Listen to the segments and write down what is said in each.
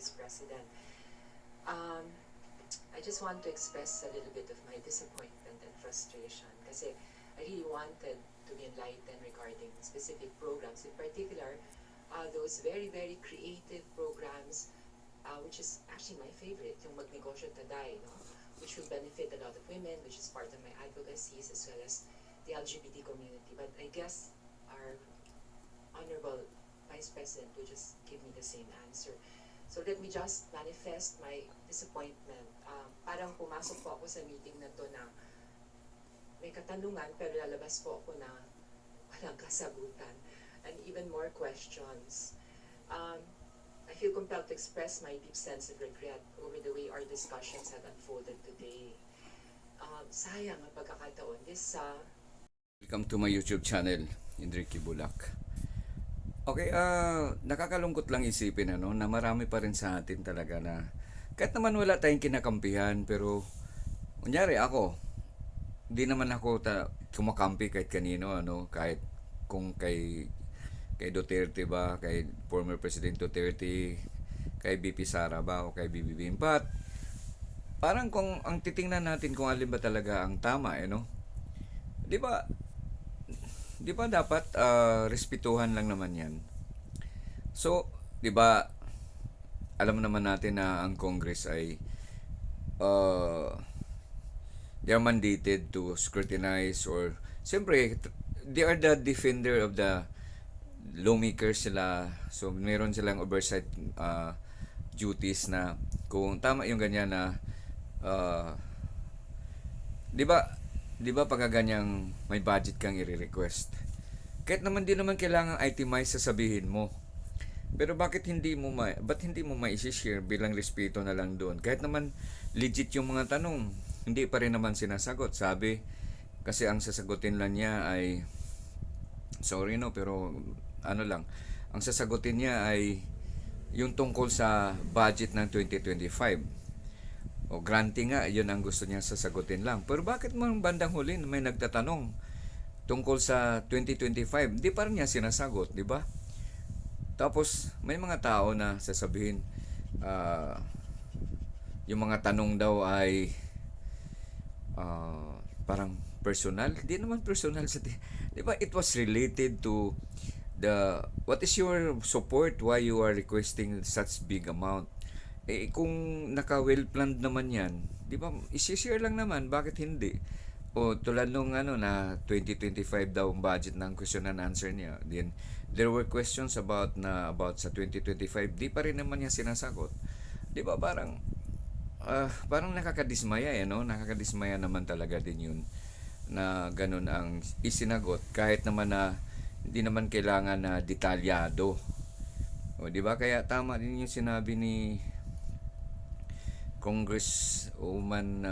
Vice President. Um, I just want to express a little bit of my disappointment and frustration kasi I really wanted to be enlightened regarding specific programs, in particular, those very, very creative programs, which is actually my favorite, yung Magnegosyo Taday, no? Which will benefit a lot of women, which is part of my advocacies, as well as the LGBT community. But I guess our Honorable Vice President will just give me the same answer. So let me just manifest my disappointment. Parang pumasok po ako sa meeting na to na may katanungan pero lalabas po ako na walang kasagutan and even more questions. I feel compelled to express my deep sense of regret over the way our discussions have unfolded today. Sayang ang pagkakataon. Welcome to my YouTube channel, Enrique Bulak. Okay, nakakalungkot lang isipin na marami pa rin sa atin talaga na kahit naman wala tayong kinakampihan, pero kunyari ako, di naman ako kumakampi kahit kanino, kahit kung kay Duterte ba, kay former President Duterte, kay BP Sara ba, o kay BBM. But parang kung ang titingnan natin kung alin ba talaga ang tama, di ba? Di ba dapat respetuhan lang naman yan? So, di ba, alam naman natin na ang Congress ay they are mandated to scrutinize or, siyempre, they are the defender of the lawmakers sila. So, meron silang oversight duties na kung tama yung ganyan na di ba pagka ganyang may budget kang i-request, kahit naman di naman kailangan itemize sasabihin mo, pero ba't hindi mo mai-share bilang respeto na lang doon, kahit naman legit yung mga tanong, hindi pa rin naman sinasagot. Sabi kasi ang sasagutin lang niya ay pero ang sasagutin niya ay yung tungkol sa budget ng 2025. O granting nga, yun ang gusto niya sasagutin lang. Pero bakit mo bandang huli may nagtatanong tungkol sa 2025? Di pa rin niya sinasagot, di ba? Tapos, may mga tao na sasabihin, yung mga tanong daw ay parang personal. Di naman personal. Di ba? It was related to what is your support, why you are requesting such big amount. Kung naka-well-planned naman yan, di ba, isi-share lang naman, bakit hindi? O tulad nung na 2025 daw ang budget ng question and answer niya. Then, there were questions about sa 2025, di pa rin naman niya sinasagot. Di ba, parang nakakadismaya, Nakakadismaya naman talaga din yun na ganun ang isinagot, kahit naman na hindi naman kailangan na detalyado. O, di ba, kaya tama din yung sinabi ni Congresswoman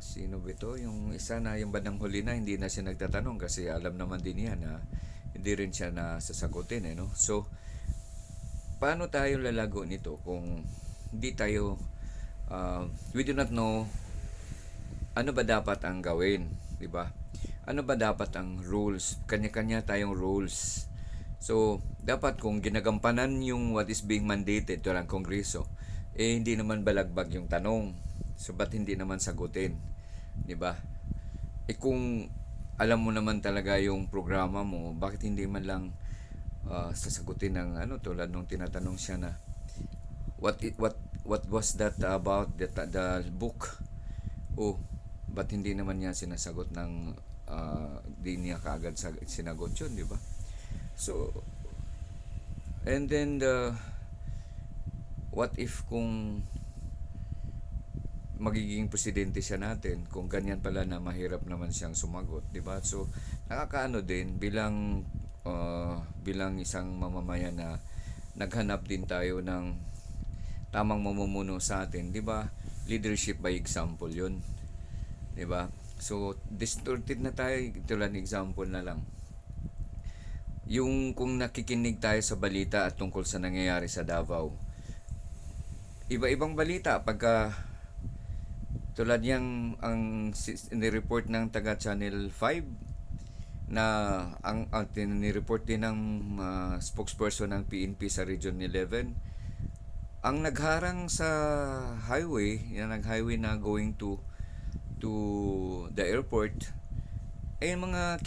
sino ba ito? Yung isa na yung bandang huli na hindi na siya nagtatanong kasi alam naman din niya na hindi rin siya na sasagutin. So, paano tayo lalago nito kung hindi tayo we do not know ano ba dapat ang gawin, di ba? Ano ba dapat ang rules? Kanya-kanya tayong rules. So, dapat kung ginagampanan yung what is being mandated to ng Kongreso, hindi naman balagbag yung tanong. So, ba't hindi naman sagutin? Di ba? Kung alam mo naman talaga yung programa mo, bakit hindi man lang sasagutin ng tulad nung tinatanong siya na what was that about the book? Ba't hindi naman niya sinasagot ng di niya kaagad sinagot yun, di ba? So, and then what if kung magiging presidente siya natin, kung ganyan pala na mahirap naman siyang sumagot, di ba? So, nakakaano din bilang isang mamamayan na naghanap din tayo ng tamang mamumuno sa atin, di ba? Leadership by example yun, di ba? So, distorted na tayo, tulad ng example na lang. Yung kung nakikinig tayo sa balita at tungkol sa nangyayari sa Davao, iba-ibang balita pagka tulad yang ang ni-report ng taga Channel 5 na ang ni-report din ng spokesperson ng PNP sa Region 11 ang nagharang sa highway, yan nag-highway na going to the airport, eh mga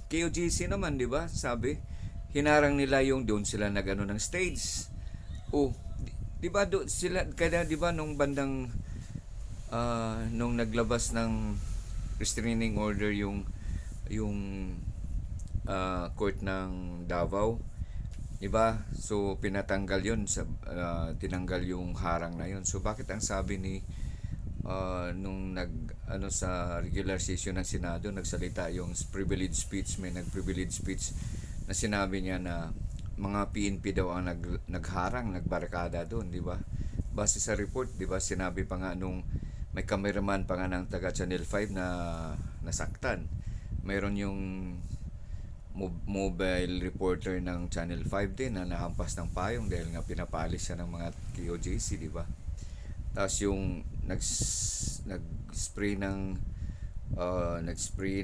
KOGC naman, di ba? Sabi, hinarang nila yung doon sila nagano ng stage. Oh, di ba do sila kaya di ba nung bandang nung naglabas ng restraining order yung court ng Davao, 'di ba? So pinatanggal 'yon sa tinanggal yung harang na 'yon. So bakit ang sabi ni nung sa regular session ng Senado nagsalita yung privilege speech, may nag-privilege speech na sinabi niya na mga PNP daw ang nagharang, nagbarikada doon, 'di ba? Base sa report, 'di ba? Sinabi pa nga nung may cameraman pa nga ng taga Channel 5 na nasaktan. Mayroon yung mobile reporter ng Channel 5 din na nahampas ng payong dahil nga pinapalis siya ng mga KOJC, di ba? Tapos yung nag-spray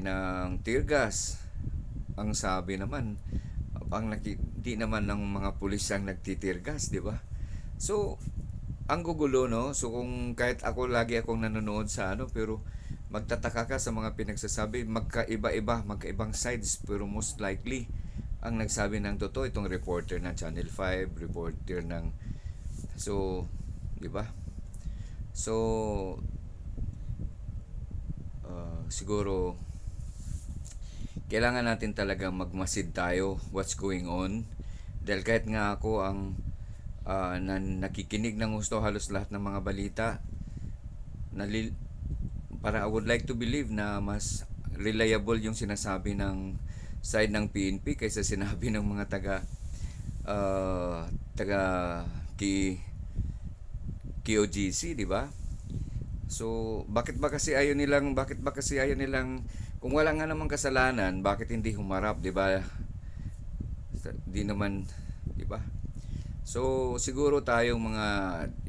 ng tear gas. Ang sabi naman, di naman ng mga pulis ang nagti-tear gas, di ba? So, ang gugulo, no? So kung kahit ako lagi akong nanonood sa pero magtataka ka sa mga pinagsasabi, magkaibang sides, pero most likely ang nagsabi ng totoo itong reporter ng Channel 5, reporter ng di ba? So siguro kailangan natin talaga magmasid tayo what's going on, dahil kahit nga ako ang nakikinig ng gusto halos lahat ng mga balita, para I would like to believe na mas reliable yung sinasabi ng side ng PNP kaysa sinabi ng mga taga KOGC, di ba? So bakit ba kasi ayaw nilang kung wala nga namang kasalanan, bakit hindi humarap, di ba? Di naman, di ba? So siguro tayong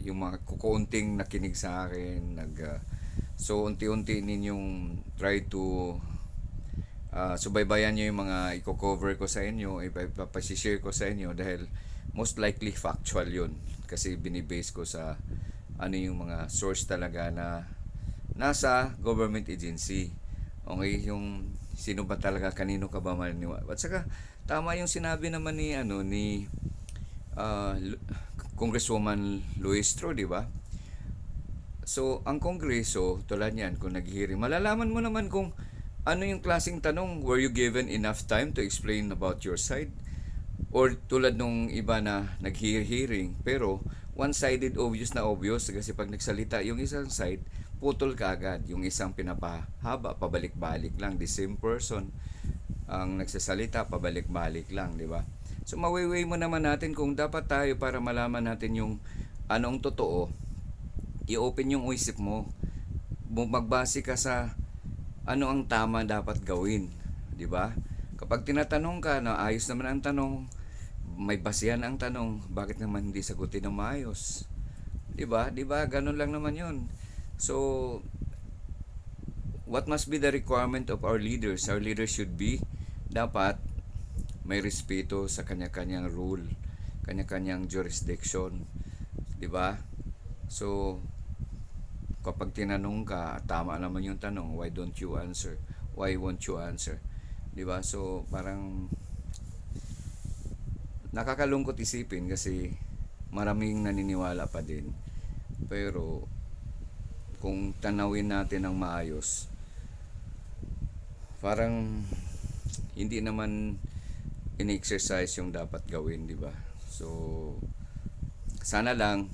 yung mga kukunting nakinig sa akin, so unti-unti ninyong try to subaybayan niyo yung mga i-cover ko sa inyo, ipapashare ko sa inyo, dahil most likely factual yun kasi binibase ko sa yung mga source talaga na nasa government agency. Okay, yung sino ba talaga, kanino ka ba maniniwala. At saka tama yung sinabi naman ni Congresswoman Luistro, di ba? So, ang Kongreso, tulad niyan, kung nag-hearing, malalaman mo naman kung ano yung klaseng tanong. Were you given enough time to explain about your side? Or tulad nung iba na nag-hearing, pero one-sided, obvious kasi pag nagsalita yung isang side, putol ka agad. Yung isang pinapahaba, pabalik-balik lang. The same person ang nagsasalita, pabalik-balik lang, di ba? So mawiway mo naman natin kung dapat tayo, para malaman natin yung anong totoo, i-open yung isip mo, magbase ka sa ano ang tama dapat gawin, di ba? Kapag tinatanong ka na ayos naman ang tanong, may basihan ang tanong, bakit naman hindi sagutin ng maayos? Di ba? Di ba? Ganun lang naman 'yon. So what must be the requirement of our leaders? Our leaders should be dapat may respeto sa kanya-kanyang rule, kanya-kanyang jurisdiction, 'di ba? So kapag tinanong ka, tama naman yung tanong, why don't you answer? Why won't you answer? 'Di ba? So parang nakakalungkot isipin kasi maraming naniniwala pa din. Pero kung tanawin natin ng maayos, parang hindi naman in-exercise yung dapat gawin, di ba? So sana lang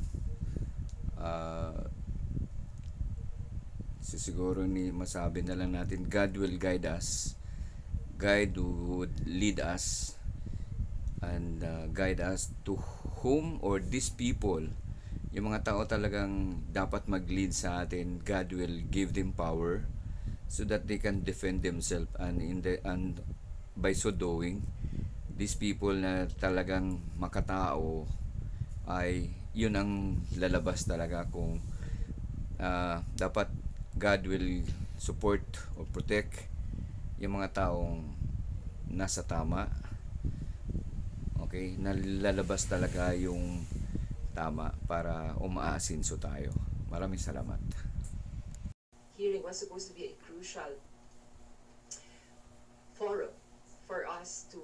siguro masabi na lang natin, God will guide us. God would lead us and guide us to whom or these people, yung mga tao talagang dapat mag-lead sa atin. God will give them power so that they can defend themselves, and by so doing, these people na talagang makatao, ay yun ang lalabas talaga kung dapat God will support or protect yung mga taong nasa tama. Okay, nalalabas talaga yung tama para umaasinso tayo. Maraming salamat. Hearing was supposed to be a crucial forum for us to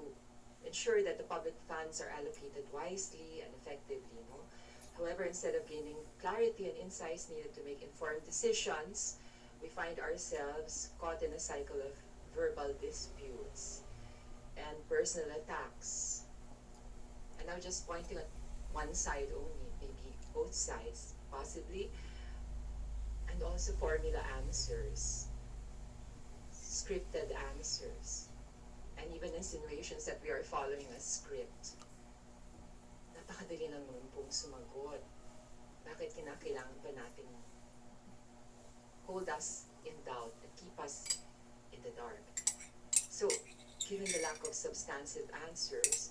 ensure that the public funds are allocated wisely and effectively. No? However, instead of gaining clarity and insights needed to make informed decisions, we find ourselves caught in a cycle of verbal disputes and personal attacks. And now just pointing at one side only, maybe both sides, possibly, and also formula answers, scripted answers, and even insinuations that we are following a script. Napakadali lang naman pong sumagot. Bakit kinakailangan pa natin hold us in doubt and keep us in the dark? So, given the lack of substantive answers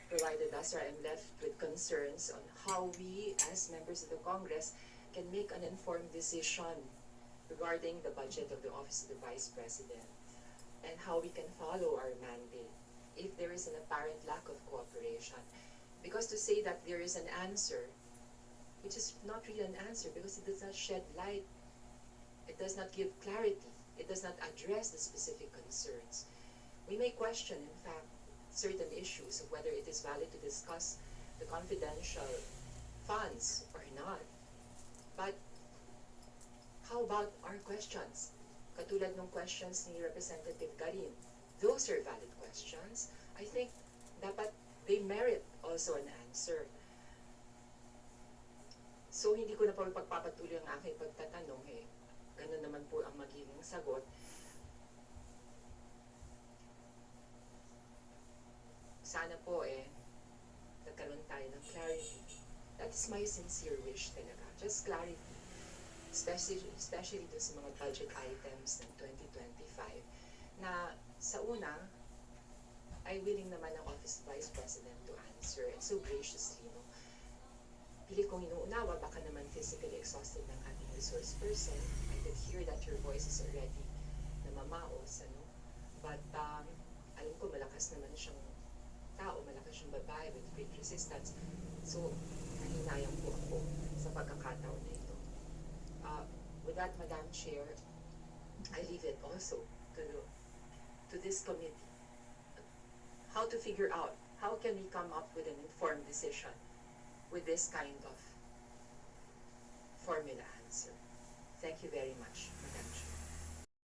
provided us, I am left with concerns on how we, as members of the Congress, can make an informed decision regarding the budget of the Office of the Vice President and how we can follow our mandate if there is an apparent lack of cooperation. Because to say that there is an answer, which is not really an answer because it does not shed light, it does not give clarity, it does not address the specific concerns. We may question, in fact, certain issues of whether it is valid to discuss the confidential funds or not. But how about our questions? Katulad ng questions ni Representative Garin. Those are valid questions. I think dapat they merit also an answer. So hindi ko na po pagpapatuloy ang aking pagtatanong ganun naman po ang magiging sagot. Sana po nagkaroon tayo ng clarity. That is my sincere wish talaga. Just clarity. Especially doon sa mga budget items ng 2025 na sa una ay willing naman ang Office of Vice President to answer and so graciously, no? Pili kong inuunawa, baka naman physically exhausted ng ating resource person. I could hear that your voice is already namamaos, ano? But alam ko malakas naman siyang tao, malakas siyang babae with great resistance. So, nahinayang po ako sa pagkakataon na ito. With that, Madam Chair, I leave it also to this committee how to figure out how can we come up with an informed decision with this kind of formula answer. Thank you very much.